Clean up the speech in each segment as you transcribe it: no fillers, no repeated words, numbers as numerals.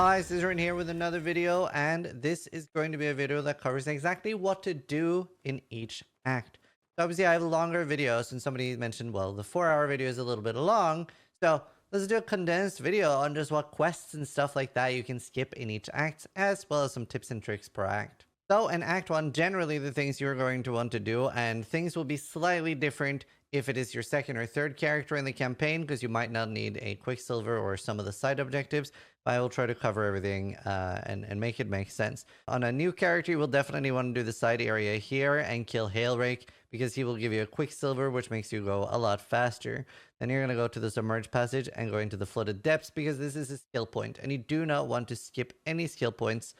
Hi, Zizaran here with another video, and this is going to be a video that covers exactly what to do in each act. So obviously I have longer videos, and somebody mentioned, well, the 4-hour video is a little bit long, so let's do a condensed video on just what quests and stuff like that you can skip in each act, as well as some tips and tricks per act. So in Act 1, generally the things you're going to want to do, and things will be slightly different if it is your second or third character in the campaign, because you might not need a Quicksilver or some of the side objectives, but I will try to cover everything and make it make sense. On a new character, you will definitely want to do the side area here and kill Hailrake, because he will give you a Quicksilver, which makes you go a lot faster. Then you're going to go to the Submerged Passage and go into the Flooded Depths, because this is a skill point, and you do not want to skip any skill points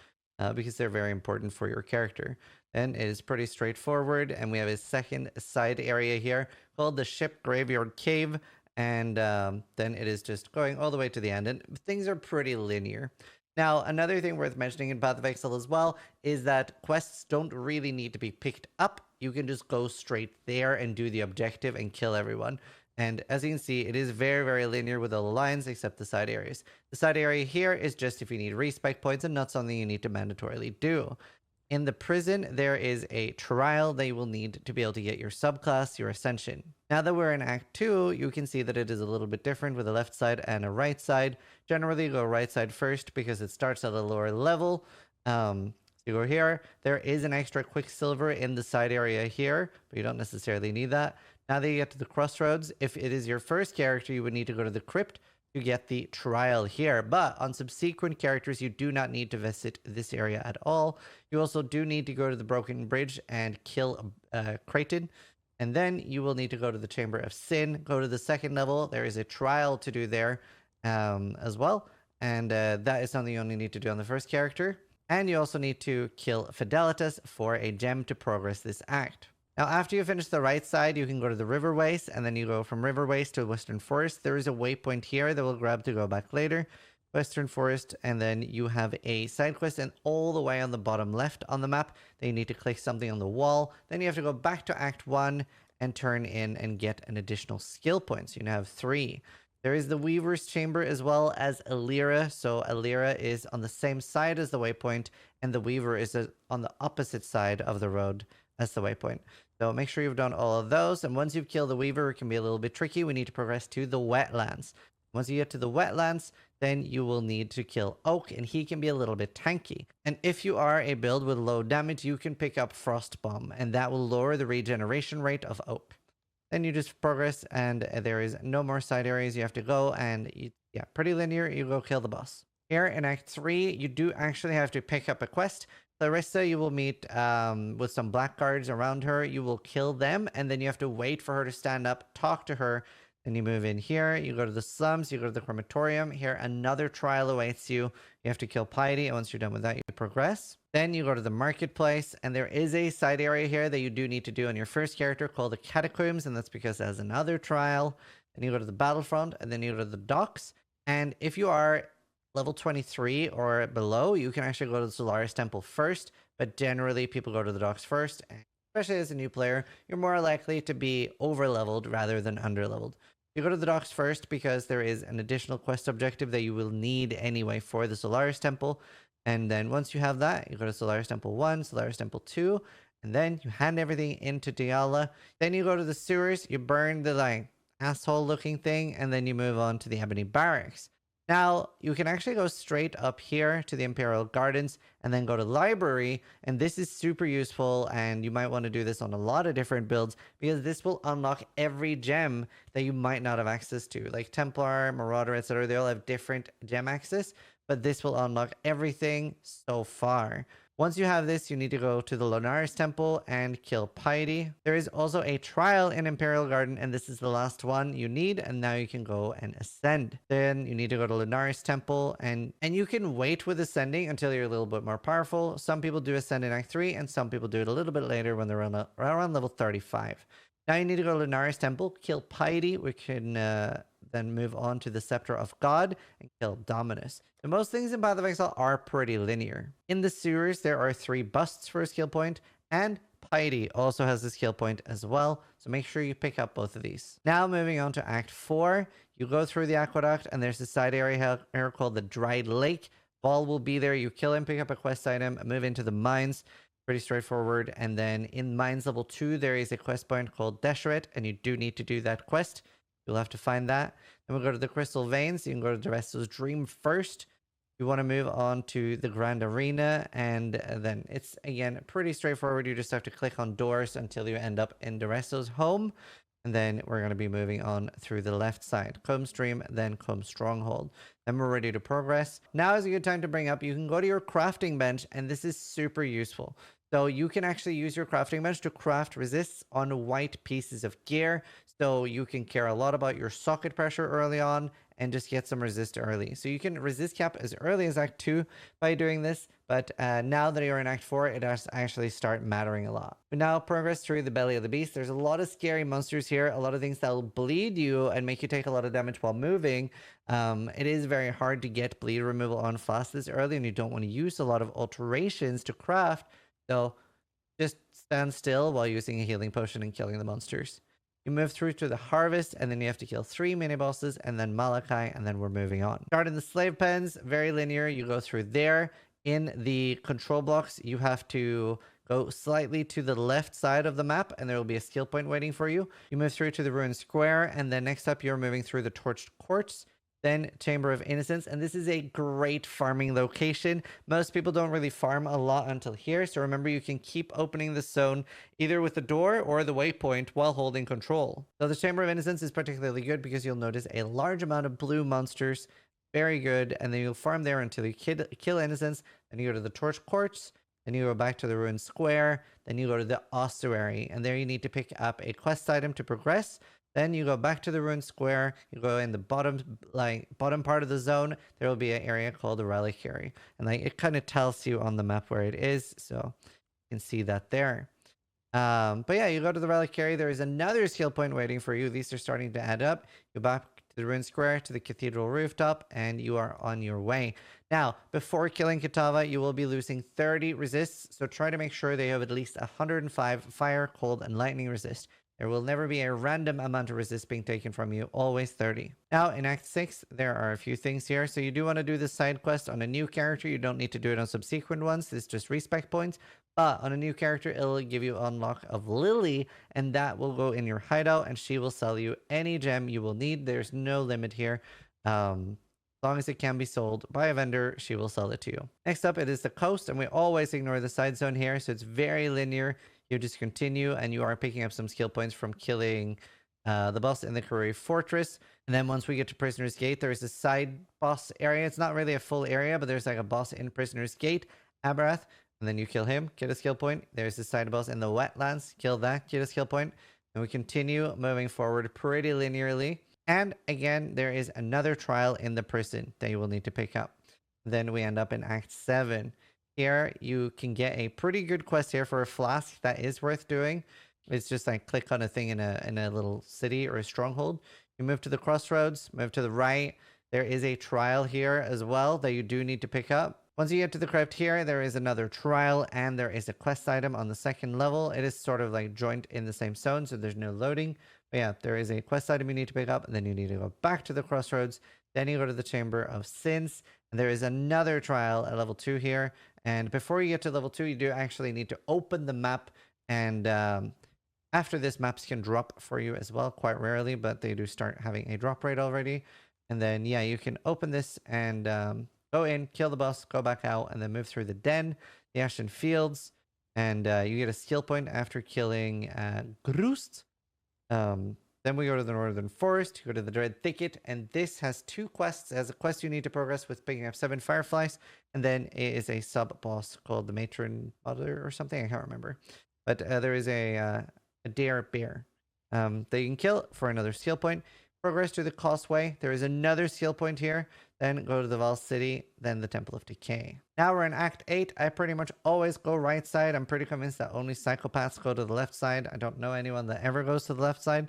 because they're very important for your character. Then it is pretty straightforward, and we have a second side area here called the Ship Graveyard Cave, and then it is just going all the way to the end, and things are pretty linear. Now, another thing worth mentioning in Path of Exile as well is that quests don't really need to be picked up. You can just go straight there and do the objective and kill everyone. And as you can see, it is very, very linear with all the lines except the side areas. The side area here is just if you need respec points and not something you need to mandatorily do. In the prison, there is a trial that you will need to be able to get your subclass, your ascension. Now that we're in Act 2, you can see that it is a little bit different with a left side and a right side. Generally, you go right side first because it starts at a lower level. So you go here. There is an extra Quicksilver in the side area here, but you don't necessarily need that. Now that you get to the crossroads, if it is your first character, you would need to go to the crypt to get the trial here. But on subsequent characters, you do not need to visit this area at all. You also do need to go to the Broken Bridge and kill Kraton. And then you will need to go to the Chamber of Sin, go to the second level. There is a trial to do there as well. And that is something you only need to do on the first character. And you also need to kill Fidelitas for a gem to progress this act. Now, after you finish the right side, you can go to the Riverways, and then you go from Riverways to Western Forest. There is a waypoint here that we'll grab to go back later. Western Forest, and then you have a side quest, and all the way on the bottom left on the map, then you need to click something on the wall. Then you have to go back to Act 1 and turn in and get an additional skill point. So you now have 3. There is the Weaver's Chamber as well as Alira. So Alira is on the same side as the waypoint, and the Weaver is on the opposite side of the road as the waypoint. So make sure you've done all of those. And once you've killed the Weaver, it can be a little bit tricky. We need to progress to the Wetlands. Once you get to the Wetlands, then you will need to kill Oak, and he can be a little bit tanky. And if you are a build with low damage, you can pick up Frost Bomb, and that will lower the regeneration rate of Oak. Then you just progress, and there is no more side areas you have to go, and yeah, pretty linear. You go kill the boss. Here in Act 3, you do actually have to pick up a quest. Clarissa, you will meet with some blackguards around her. You will kill them, and then you have to wait for her to stand up, talk to her. Then you move in here. You go to the slums. You go to the crematorium. Here, another trial awaits you. You have to kill Piety, and once you're done with that, you progress. Then you go to the marketplace, and there is a side area here that you do need to do on your first character called the Catacombs, and that's because it has another trial. Then you go to the battlefront, and then you go to the docks. And if you are level 23 or below, you can actually go to the Solaris Temple first, but generally people go to the docks first, and especially as a new player, you're more likely to be over-leveled rather than under-leveled. You go to the docks first because there is an additional quest objective that you will need anyway for the Solaris Temple, and then once you have that, you go to Solaris Temple 1, Solaris Temple 2, and then you hand everything into Diala. Then you go to the sewers, you burn the like asshole-looking thing, and then you move on to the Ebony Barracks. Now, you can actually go straight up here to the Imperial Gardens and then go to Library, and this is super useful, and you might want to do this on a lot of different builds because this will unlock every gem that you might not have access to. Like Templar, Marauder, etc. They all have different gem access, but this will unlock everything so far. Once you have this, you need to go to the Lunaris Temple and kill Piety. There is also a trial in Imperial Garden, and this is the last one you need, and now you can go and ascend. Then you need to go to Lunaris Temple, and you can wait with ascending until you're a little bit more powerful. Some people do ascend in Act 3, and some people do it a little bit later when they're around level 35. Now you need to go to Lunaris Temple, kill Piety. We can then move on to the Scepter of God and kill Dominus. And most things in Path of Exile are pretty linear. In the sewers, there are 3 busts for a skill point, and Piety also has a skill point as well, so make sure you pick up both of these. Now moving on to Act 4, you go through the aqueduct, and there's a side area here called the Dried Lake. Ball will be there. You kill him, pick up a quest item, move into the mines. Pretty straightforward. And then in mines level 2, there is a quest point called Deshret, and you do need to do that quest. You'll have to find that. Then we'll go to the Crystal Veins. You can go to the Resto's Dream first. You want to move on to the Grand Arena, and then it's, again, pretty straightforward. You just have to click on doors until you end up in the Resto's home. And then we're going to be moving on through the left side. Comb Stream, then Comb Stronghold. Then we're ready to progress. Now is a good time to bring up, you can go to your crafting bench, and this is super useful. So you can actually use your crafting bench to craft resists on white pieces of gear. So you can care a lot about your socket pressure early on and just get some resist early. So you can resist cap as early as Act 2 by doing this. But now that you're in Act 4, it does actually start mattering a lot. We now progress through the belly of the beast. There's a lot of scary monsters here, a lot of things that will bleed you and make you take a lot of damage while moving. It is very hard to get bleed removal on fast this early, and you don't want to use a lot of alterations to craft. So just stand still while using a healing potion and killing the monsters. You move through to the harvest, and then you have to kill 3 mini bosses and then Malachi, and then we're moving on. Start in the slave pens, very linear. You go through there. In the control blocks, you have to go slightly to the left side of the map, and there will be a skill point waiting for you. You move through to the ruined square, and then next up, you're moving through the torched courts. Then Chamber of Innocence, and this is a great farming location. Most people don't really farm a lot until here, so remember you can keep opening the zone either with the door or the waypoint while holding control. So the Chamber of Innocence is particularly good because you'll notice a large amount of blue monsters. Very good. And then you'll farm there until you kill Innocence. Then you go to the Torch Courts. Then you go back to the Ruined Square. Then you go to the Ossuary. And there you need to pick up a quest item to progress. Then you go back to the Ruined Square. You go in the bottom part of the zone. There will be an area called the Reliquary. And it kind of tells you on the map where it is. So you can see that there. But yeah, you go to the Reliquary. There is another skill point waiting for you. These are starting to add up. You go back to the Ruined Square, to the Cathedral Rooftop, and you are on your way. Now, before killing Kitava, you will be losing 30 resists. So try to make sure they have at least 105 fire, cold, and lightning resist. There will never be a random amount of resist being taken from you, always 30. Now, in Act 6, there are a few things here. So you do want to do the side quest on a new character. You don't need to do it on subsequent ones. This is just respec points. But on a new character, it'll give you unlock of Lily, and that will go in your hideout, and she will sell you any gem you will need. There's no limit here. As long as it can be sold by a vendor, she will sell it to you. Next up, it is the coast, and we always ignore the side zone here, so it's very linear. You just continue, and you are picking up some skill points from killing the boss in the Karui Fortress. And then once we get to Prisoner's Gate, there is a side boss area. It's not really a full area, but there's like a boss in Prisoner's Gate, Abrath. And then you kill him, get a skill point. There's the side boss in the wetlands. Kill that, get a skill point. And we continue moving forward pretty linearly. And again, there is another trial in the prison that you will need to pick up. Then we end up in Act 7. Here, you can get a pretty good quest here for a flask that is worth doing. It's just like click on a thing in a little city or a stronghold. You move to the crossroads, move to the right. There is a trial here as well that you do need to pick up. Once you get to the crypt here, there is another trial, and there is a quest item on the second level. It is sort of like joined in the same zone, so there's no loading. But yeah, there is a quest item you need to pick up, and then you need to go back to the crossroads. Then you go to the Chamber of Sins, and there is another trial at level 2 here. And before you get to level 2, you do actually need to open the map, and after this, maps can drop for you as well, quite rarely, but they do start having a drop rate already. And then, yeah, you can open this and go in, kill the boss, go back out, and then move through the den, the Ashen Fields, and you get a skill point after killing Groost. Then we go to the Northern Forest, go to the Dread Thicket, and this has 2 quests. It has a quest you need to progress with picking up 7 fireflies, and then it is a sub-boss called the Matron Mother or something, I can't remember. But there is a Dare Bear that you can kill for another skill point. Progress to the Causeway. There is another skill point here. Then go to the Val City, then the Temple of Decay. Now we're in Act 8. I pretty much always go right side. I'm pretty convinced that only psychopaths go to the left side. I don't know anyone that ever goes to the left side.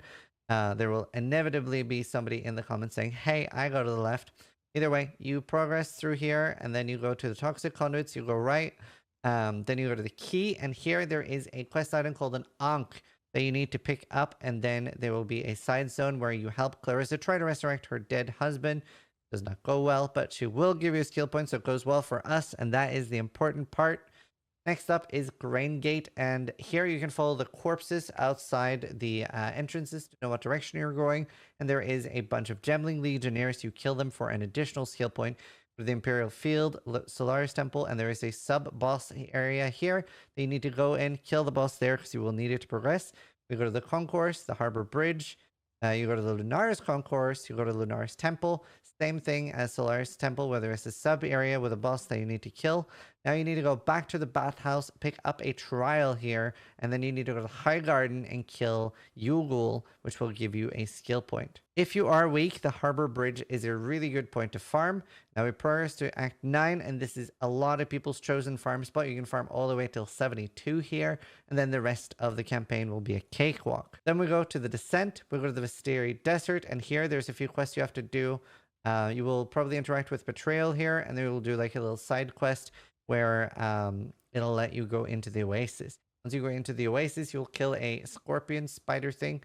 There will inevitably be somebody in the comments saying, hey, I go to the left. Either way, you progress through here, and then you go to the Toxic Conduits. You go right. Then you go to the Key, and here there is a quest item called an Ankh that you need to pick up, and then there will be a side zone where you help Clarissa try to resurrect her dead husband. Does not go well, but she will give you a skill point, so it goes well for us, and that is the important part. Next up is Grain Gate, and here you can follow the corpses outside the entrances to know what direction you're going. And there is a bunch of Gemling Legionnaires. You kill them for an additional skill point. Go to the Imperial Field, Solaris Temple, and there is a sub-boss area here that you need to go in, kill the boss there because you will need it to progress. We go to the Concourse, the Harbor Bridge. You go to the Lunaris Concourse, you go to Lunaris Temple. Same thing as Solaris Temple, where there is a sub area with a boss that you need to kill. Now you need to go back to the bathhouse, pick up a trial here, and then you need to go to High Garden and kill Yugul, which will give you a skill point. If you are weak, the Harbor Bridge is a really good point to farm. Now we progress to Act 9, and this is a lot of people's chosen farm spot. You can farm all the way till 72 here, and then the rest of the campaign will be a cakewalk. Then we go to the Descent, we go to the Visteri Desert, and here there's a few quests you have to do. You will probably interact with Betrayal here, and then we'll do like a little side quest where it'll let you go into the Oasis. Once you go into the Oasis, you'll kill a scorpion spider thing,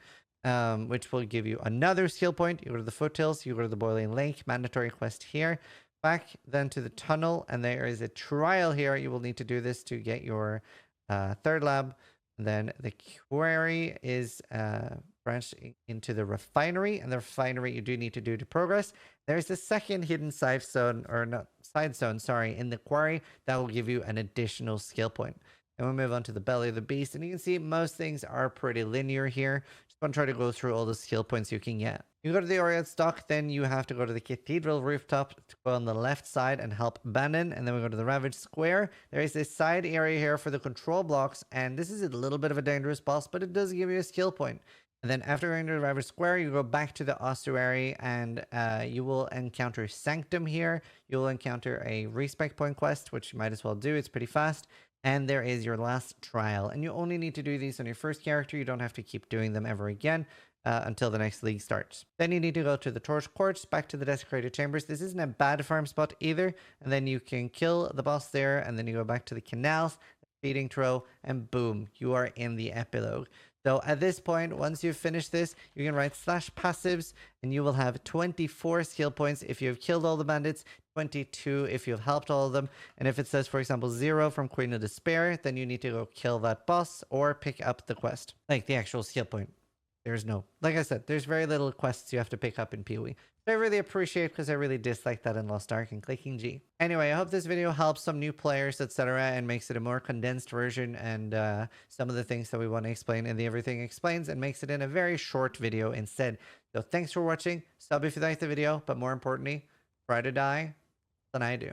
which will give you another skill point. You go to the Foothills, you go to the Boiling Lake, mandatory quest here. Back then to the tunnel, and there is a trial here. You will need to do this to get your third lab. And then the quarry is branched into the refinery, and the refinery you do need to do to progress. There's the second hidden side stone, or not side stone, sorry, in the quarry that will give you an additional skill point. And we'll move on to the belly of the beast, and you can see most things are pretty linear here. Just want to try to go through all the skill points you can get. You go to the Oriel Stock, then you have to go to the Cathedral Rooftop to go on the left side and help Bannon, and then we go to the Ravaged Square. There is a side area here for the control blocks, and this is a little bit of a dangerous boss, but it does give you a skill point. And then after going to the Ravaged Square, you go back to the ossuary, and you will encounter Sanctum here. You will encounter a respec point quest, which you might as well do. It's pretty fast. And there is your last trial. And you only need to do these on your first character. You don't have to keep doing them ever again until the next league starts. Then you need to go to the Torch Courts, back to the Desecrated Chambers. This isn't a bad farm spot either. And then you can kill the boss there, and then you go back to the canals, feeding trough, and boom, you are in the epilogue. So at this point, once you've finished this, you can write /passives, and you will have 24 skill points if you have killed all the bandits, 22 if you have helped all of them. And if it says, for example, 0 from Queen of Despair, then you need to go kill that boss or pick up the quest, like the actual skill point. There's no, like I said, there's very little quests you have to pick up in PoE. I really appreciate, because I really dislike that in Lost Ark and clicking G. Anyway, I hope this video helps some new players, etc., and makes it a more condensed version, and some of the things that we want to explain in the Everything Explains, and makes it in a very short video instead. So thanks for watching. Sub if you liked the video, but more importantly, try to die than I do.